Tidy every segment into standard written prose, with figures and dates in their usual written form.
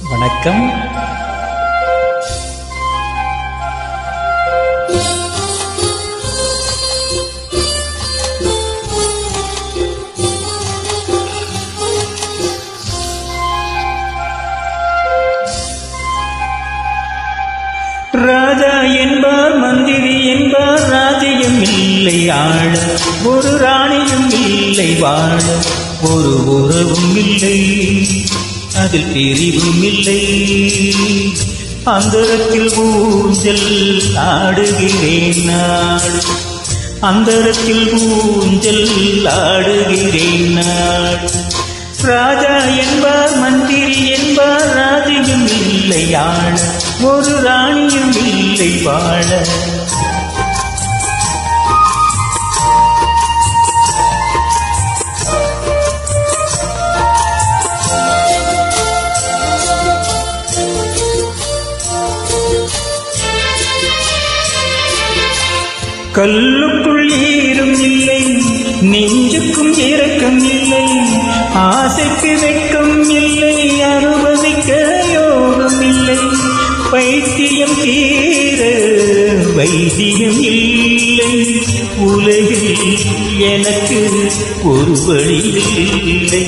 வணக்கம். ராஜா என்பார், மந்திரி என்பார், ராஜ்யம் இல்லை ஆள, ஒரு ராணியும் இல்லை வாழ, ஒரு உறவும் இல்லை, அதில் பிரிவும் இல்லை. அந்தரத்தில் ஊஞ்சல் ஆடுகிறேன் நாள், அந்தரத்தில் ஊஞ்சல் ஆடுகிறேன் நாள். ராஜா என்பார், மந்திரி என்பார், ராஜ்யம் இல்லை ஆள, ஒரு ராணியும் இல்லை வாழ. கல்லுக்குள் ஈரும் இல்லை, நெஞ்சுக்கும் இரக்கம் இல்லை, ஆசைக்கு வெட்கம் இல்லை, அனுபவிக்க யோகம் இல்லை. பைத்தியம் தீர வைத்தியம் இல்லை, உலகில் எனக்கு ஒரு வழி இல்லை.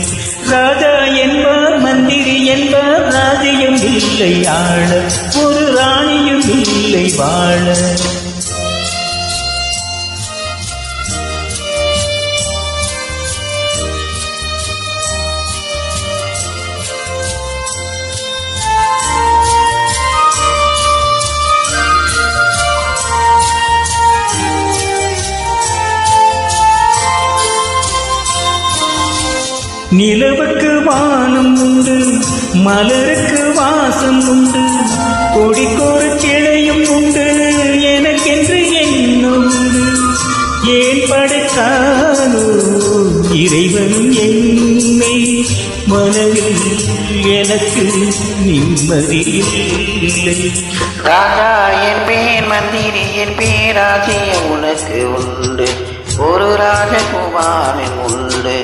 ராஜா என்பார், மந்திரி என்பார், ராஜ்யம் இல்லை ஆள, ஒரு ராணியும் இல்லை வாழ. நிலவுக்கு வானம் உண்டு, மலருக்கு வாசம் உண்டு, கொடிக்கொரு கிளையும் உண்டு, எனக்கென்று என்ன உண்டு. ஏன் படைத்தானோ இறைவனும் என்னை, மனதில் எனக்கு நிம்மதி இல்லை. ராஜா என்பேன், மந்திரி என்பேன், ராஜ்யம் உனக்கு உண்டு, ஒரு ராஜகுமாரன் உண்டு.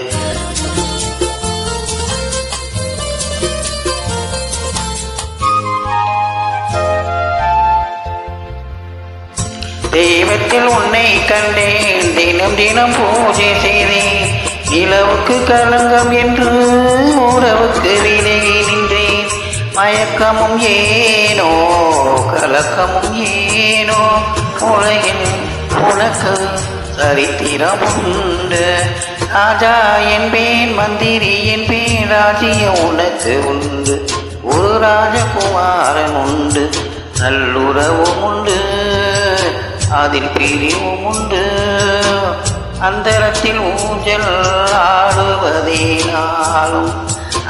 தெய்வத்தில் உன்னை கண்டேன், தினம் தினம் பூஜை செய்தேன், நிலவுக்கு களங்கம் என்று உறவுக்கு விலகி நின்றேன். மயக்கமும் ஏனோ கலக்கமும் ஏனோ, உலகில் உனக்கு சரித்திரம் உண்டு. ராஜா என்பேன், மந்திரி என்பேன், ராஜ்யம் உனக்கு உண்டு, ஒரு ராஜகுமாரன் உண்டு. நல்லுறவும் உண்டு, அதில் பிரிவும் உண்டு. அந்தரத்தில் ஊஞ்சல் ஆடுவதேனாலும்,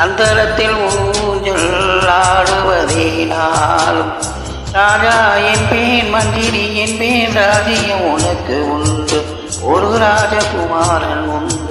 அந்தரத்தில் ஊஞ்சல் ஆடுவதேனாலும். ராஜா என்பேன், மந்திரி என்பேன், ராஜ்யம் உனக்கு உண்டு, ஒரு ராஜகுமாரன் உண்டு.